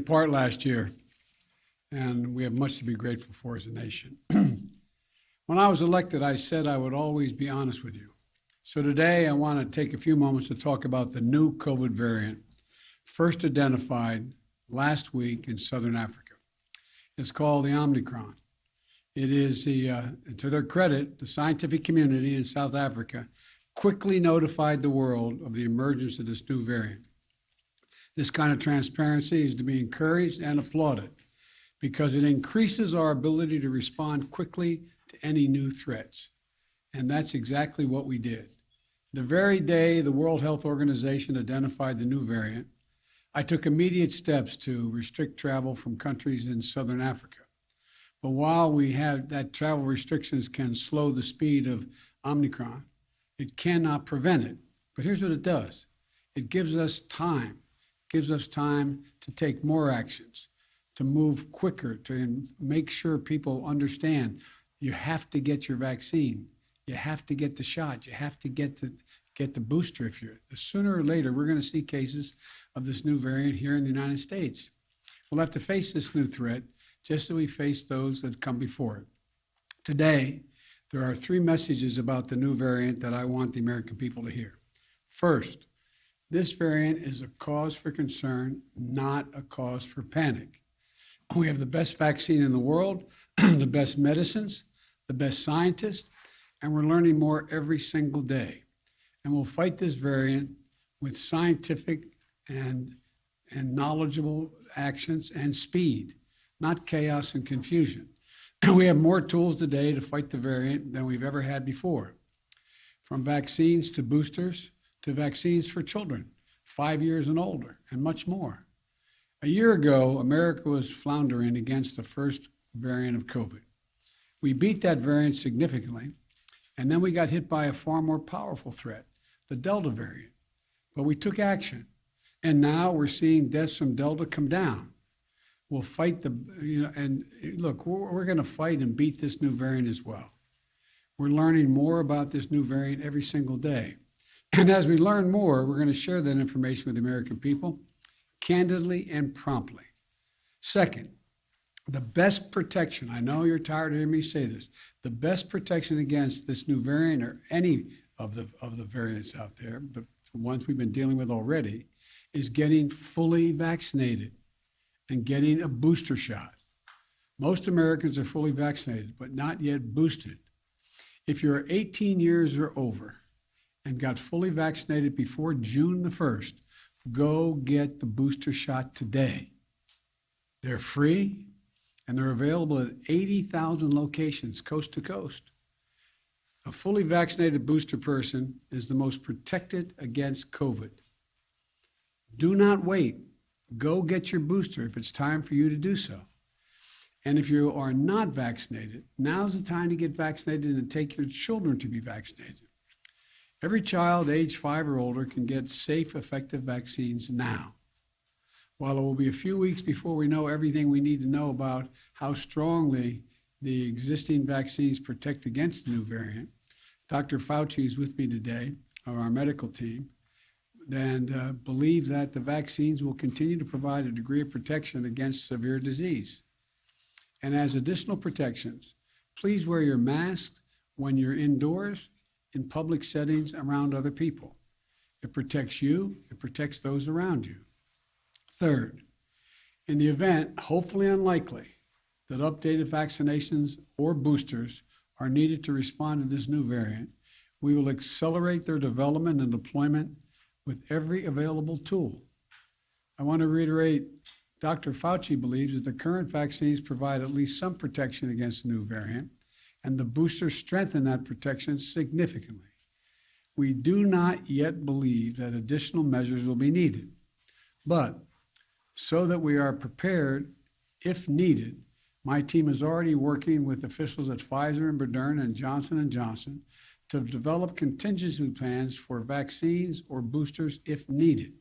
Part last year, and we have much to be grateful for as a nation. When I was elected, I said I would always be honest with you. So today, I want to take a few moments to talk about the new COVID variant, first identified last week in Southern Africa. It's called the Omicron. It is to their credit, the scientific community in South Africa quickly notified the world of the emergence of this new variant. This kind of transparency is to be encouraged and applauded because it increases our ability to respond quickly to any new threats. And that's exactly what we did. The very day the World Health Organization identified the new variant, I took immediate steps to restrict travel from countries in Southern Africa. But while we have that travel restrictions can slow the speed of Omicron, it cannot prevent it. But here's what it does. It gives us time. Gives us time to take more actions, to move quicker, to make sure people understand you have to get your vaccine. You have to get the shot. You have to get the booster if you're. Sooner or later, we're going to see cases of this new variant here in the United States. We'll have to face this new threat just as we faced those that come before it. Today, there are three messages about the new variant that I want the American people to hear. First, this variant is a cause for concern, not a cause for panic. We have the best vaccine in the world, the best medicines, the best scientists, and we're learning more every single day. And we'll fight this variant with scientific and knowledgeable actions and speed, not chaos and confusion. We have more tools today to fight the variant than we've ever had before, from vaccines to boosters, to vaccines for children, 5 years and older, and much more. A year ago, America was floundering against the first variant of COVID. We beat that variant significantly, and then we got hit by a far more powerful threat, the Delta variant. But we took action, and now we're seeing deaths from Delta come down. We'll fight and look, we're going to fight and beat this new variant as well. We're learning more about this new variant every single day. And as we learn more, we're going to share that information with the American people candidly and promptly. Second, the best protection, I know you're tired of hearing me say this, the best protection against this new variant or any of the variants out there, the ones we've been dealing with already, is getting fully vaccinated and getting a booster shot. Most Americans are fully vaccinated, but not yet boosted. If you're 18 years or over, and got fully vaccinated before June the 1st, go get the booster shot today. They're free, and they're available at 80,000 locations, coast to coast. A fully vaccinated booster person is the most protected against COVID. Do not wait. Go get your booster if it's time for you to do so. And if you are not vaccinated, now's the time to get vaccinated and take your children to be vaccinated. Every child age 5 or older can get safe, effective vaccines now. While it will be a few weeks before we know everything we need to know about how strongly the existing vaccines protect against the new variant, Dr. Fauci is with me today, of our medical team, and believe that the vaccines will continue to provide a degree of protection against severe disease. And as additional protections, please wear your mask when you're indoors, in public settings around other people. It protects you, it protects those around you. Third, in the event, hopefully unlikely, that updated vaccinations or boosters are needed to respond to this new variant, we will accelerate their development and deployment with every available tool. I want to reiterate, Dr. Fauci believes that the current vaccines provide at least some protection against the new variant, and the boosters strengthen that protection significantly. We do not yet believe that additional measures will be needed, but so that we are prepared if needed, my team is already working with officials at Pfizer and Moderna and Johnson & Johnson to develop contingency plans for vaccines or boosters if needed.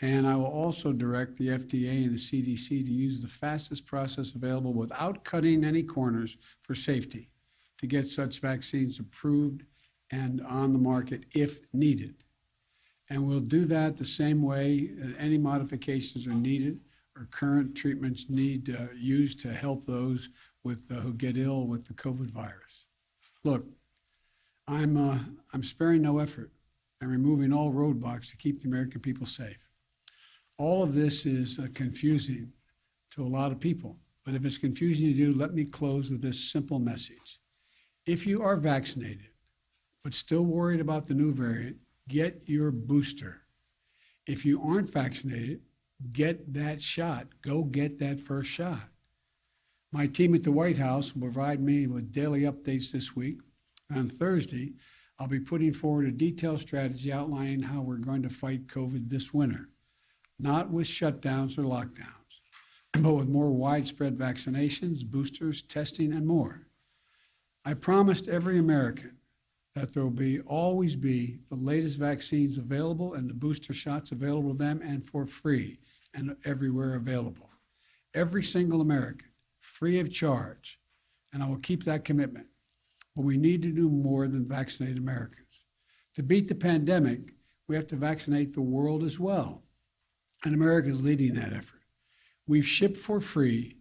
And I will also direct the FDA and the CDC to use the fastest process available without cutting any corners for safety to get such vaccines approved and on the market if needed. And we'll do that the same way any modifications are needed or current treatments need used to help those who get ill with the COVID virus. Look, I'm sparing no effort and removing all roadblocks to keep the American people safe. All of this is confusing to a lot of people, but if it's confusing to you, let me close with this simple message. If you are vaccinated, but still worried about the new variant, get your booster. If you aren't vaccinated, get that shot. Go get that first shot. My team at the White House will provide me with daily updates this week. On Thursday, I'll be putting forward a detailed strategy outlining how we're going to fight COVID this winter, not with shutdowns or lockdowns, but with more widespread vaccinations, boosters, testing, and more. I promised every American that there will always be the latest vaccines available and the booster shots available to them and for free and everywhere available. Every single American, free of charge, and I will keep that commitment. But we need to do more than vaccinate Americans. To beat the pandemic, we have to vaccinate the world as well. And America is leading that effort. We've shipped for free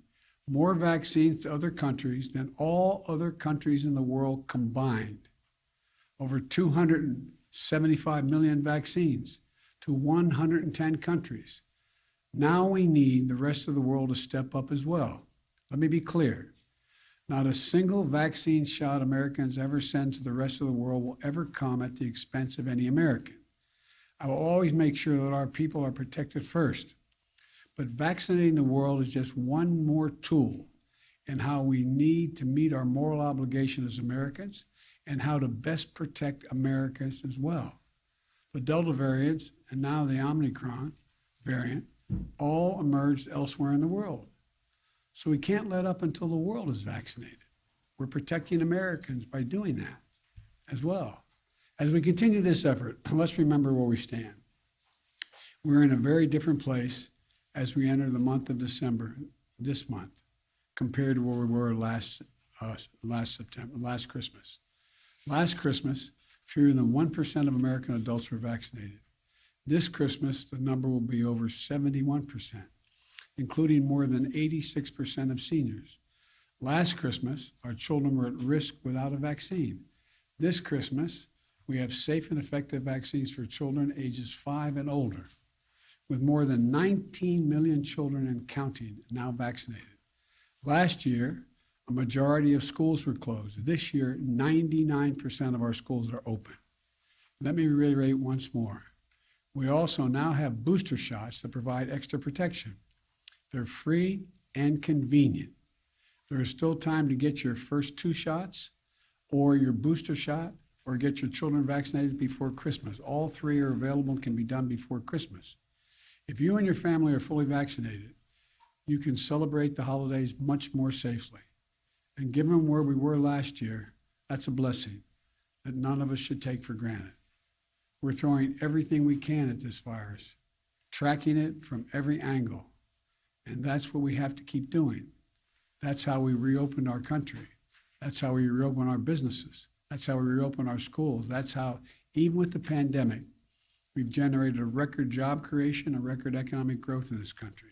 more vaccines to other countries than all other countries in the world combined. Over 275 million vaccines to 110 countries. Now we need the rest of the world to step up as well. Let me be clear. Not a single vaccine shot Americans ever send to the rest of the world will ever come at the expense of any American. I will always make sure that our people are protected first. But vaccinating the world is just one more tool in how we need to meet our moral obligation as Americans and how to best protect Americans as well. The Delta variants and now the Omicron variant all emerged elsewhere in the world. So we can't let up until the world is vaccinated. We're protecting Americans by doing that as well. As we continue this effort, let's remember where we stand. We're in a very different place as we enter the month of December, this month, compared to where we were last Christmas. Last Christmas, fewer than 1% of American adults were vaccinated. This Christmas, the number will be over 71%, including more than 86% of seniors. Last Christmas, our children were at risk without a vaccine. This Christmas, we have safe and effective vaccines for children ages 5 and older, with more than 19 million children and counting now vaccinated. Last year, a majority of schools were closed. This year, 99% of our schools are open. Let me reiterate once more. We also now have booster shots that provide extra protection. They're free and convenient. There is still time to get your first 2 shots or your booster shot or get your children vaccinated before Christmas. All 3 are available and can be done before Christmas. If you and your family are fully vaccinated, you can celebrate the holidays much more safely. And given where we were last year, that's a blessing that none of us should take for granted. We're throwing everything we can at this virus, tracking it from every angle. And that's what we have to keep doing. That's how we reopened our country. That's how we reopen our businesses. That's how we reopen our schools. That's how, even with the pandemic, we've generated a record job creation, a record economic growth in this country.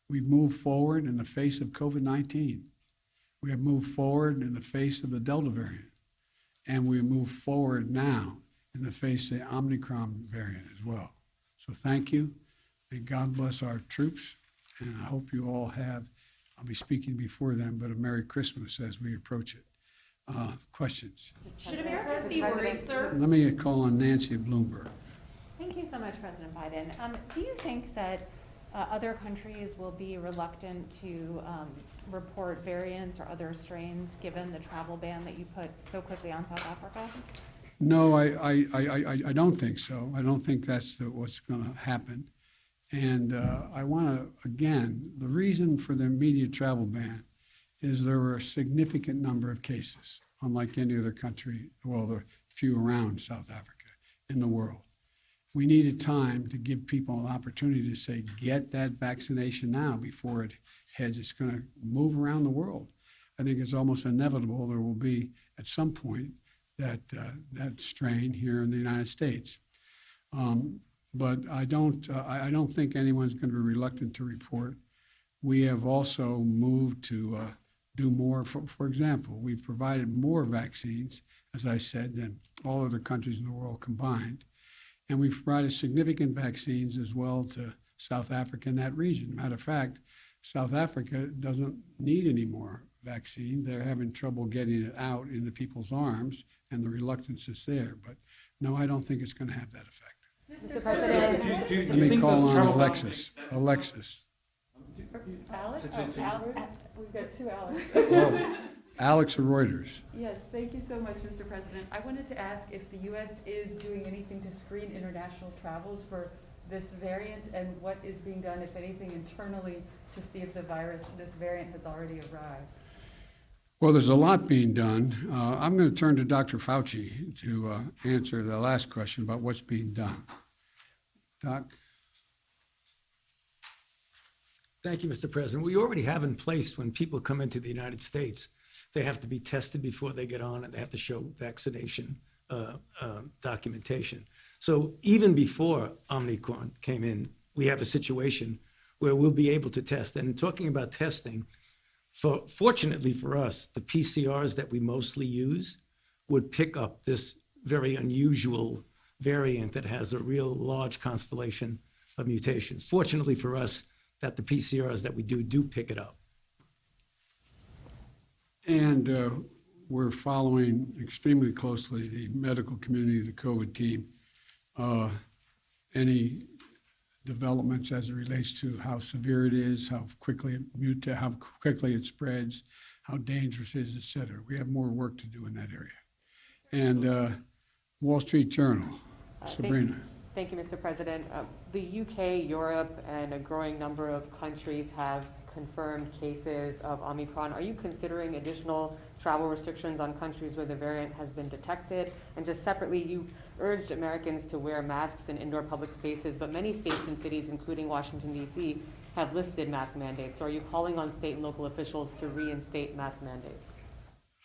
We've moved forward in the face of COVID-19. We have moved forward in the face of the Delta variant. And we move forward now in the face of the Omicron variant as well. So thank you. May God bless our troops. And I hope you all have, I'll be speaking before them, but a Merry Christmas as we approach it. Questions? Should Americans be worried, sir? Let me call on Nancy Bloomberg. Thank you so much, President Biden. Do you think that other countries will be reluctant to report variants or other strains given the travel ban that you put so quickly on South Africa? No, I don't think so. I don't think that's what's going to happen. And I want to, again, the reason for the immediate travel ban is there were a significant number of cases, unlike any other country, well, there are few around South Africa in the world. We needed time to give people an opportunity to say, get that vaccination now before it heads. It's going to move around the world. I think it's almost inevitable there will be, at some point, that strain here in the United States. But I don't think anyone's going to be reluctant to report. We have also moved to do more. For example, we've provided more vaccines, as I said, than all other countries in the world combined. And we've provided significant vaccines as well to South Africa and that region. Matter of fact, South Africa doesn't need any more vaccine. They're having trouble getting it out into people's arms, and the reluctance is there. But no, I don't think it's going to have that effect. Mr. President. Let me call on Alexis. Alexis. Alex? We've got two Alex. Oh, Alex of Reuters. Yes, thank you so much, Mr. President. I wanted to ask if the U.S. is doing anything to screen international travels for this variant, and what is being done, if anything, internally to see if this variant has already arrived. Well, there's a lot being done. I'm going to turn to Dr. Fauci to answer the last question about what's being done. Doc? Thank you, Mr. President. We already have in place when people come into the United States, they have to be tested before they get on, and they have to show vaccination documentation. So even before Omicron came in, we have a situation where we'll be able to test. And talking about testing, fortunately for us, the PCRs that we mostly use would pick up this very unusual variant that has a real large constellation of mutations. Fortunately for us, that the PCRs that we do pick it up. And we're following extremely closely the medical community, the COVID team, any developments as it relates to how severe it is, how quickly it spreads, how dangerous it is, et cetera. We have more work to do in that area. And Wall Street Journal, Sabrina. Thank you, Mr. President. The UK, Europe, and a growing number of countries have confirmed cases of Omicron. Are you considering additional travel restrictions on countries where the variant has been detected? And just separately, you urged Americans to wear masks in indoor public spaces, but many states and cities, including Washington, D.C., have lifted mask mandates. So are you calling on state and local officials to reinstate mask mandates?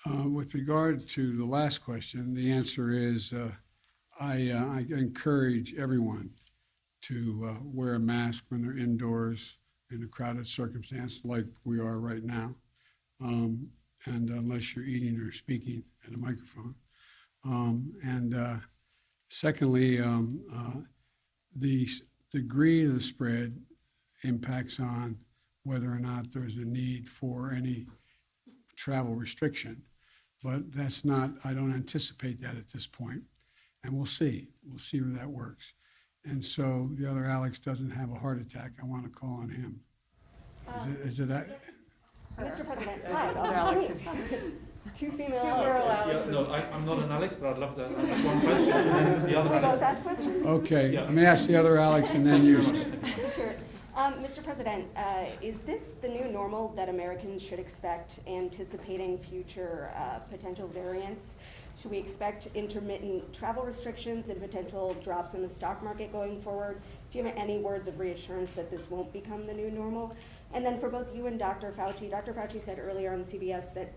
With regard to the last question, the answer is I encourage everyone to wear a mask when they're indoors in a crowded circumstance like we are right now, and unless you're eating or speaking at a microphone. Secondly, the degree of the spread impacts on whether or not there's a need for any travel restriction. But that's not, I don't anticipate that at this point. And we'll see. We'll see where that works. And so the other Alex doesn't have a heart attack. I want to call on him. Is it Mr. President, Other hi. Alexes. Two female Alex. Alexes. No, I'm not an Alex, but I'd love to ask one question. And then the other We both Alex. ask questions? Okay, Yeah. let me ask the other Alex and then you. Sure. Mr. President, is this the new normal that Americans should expect, anticipating future potential variants? Should we expect intermittent travel restrictions and potential drops in the stock market going forward? Do you have any words of reassurance that this won't become the new normal? And then for both you and Dr. Fauci said earlier on CBS that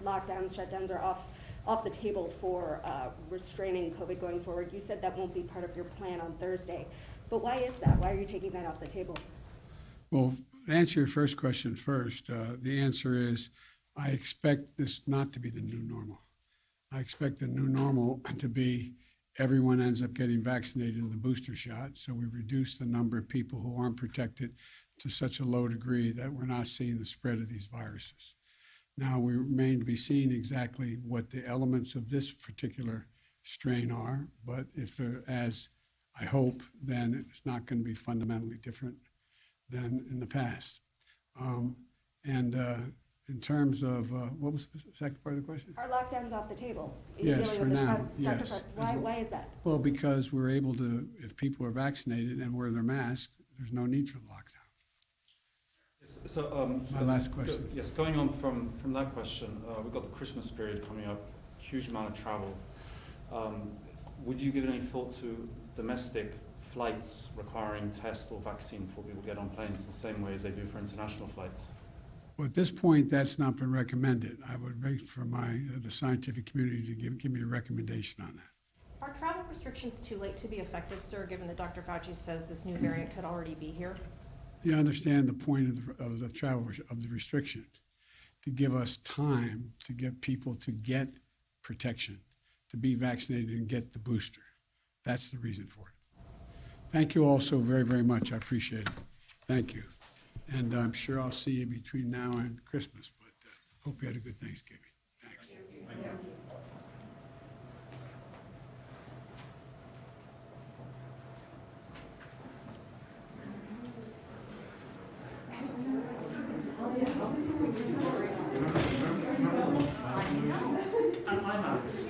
lockdowns, shutdowns are off the table for restraining COVID going forward. You said that won't be part of your plan on Thursday. But why is that? Why are you taking that off the table? Well, to answer your first question first, the answer is I expect this not to be the new normal. I expect the new normal to be everyone ends up getting vaccinated in the booster shot, so we reduce the number of people who aren't protected to such a low degree that we're not seeing the spread of these viruses. Now, we remain to be seen exactly what the elements of this particular strain are, but if they're, as I hope, then it's not going to be fundamentally different than in the past. In terms of, what was the second part of the question? Are lockdowns off the table? Yes, for now, Dr. yes. Why is that? Well, because we're able to, if people are vaccinated and wear their mask, there's no need for the lockdown. So, My last question. Yes, going on from that question, we've got the Christmas period coming up, huge amount of travel. Would you give any thought to domestic flights requiring test or vaccine before people get on planes the same way as they do for international flights? Well, at this point, that's not been recommended. I would wait for the scientific community to give me a recommendation on that. Are travel restrictions too late to be effective, sir, given that Dr. Fauci says this new variant could already be here? You understand the point of the travel, of the restriction, to give us time to get people to get protection, to be vaccinated and get the booster. That's the reason for it. Thank you all so very, very much. I appreciate it. Thank you. And I'm sure I'll see you between now and Christmas, but hope you had a good Thanksgiving. Thanks. And my Max.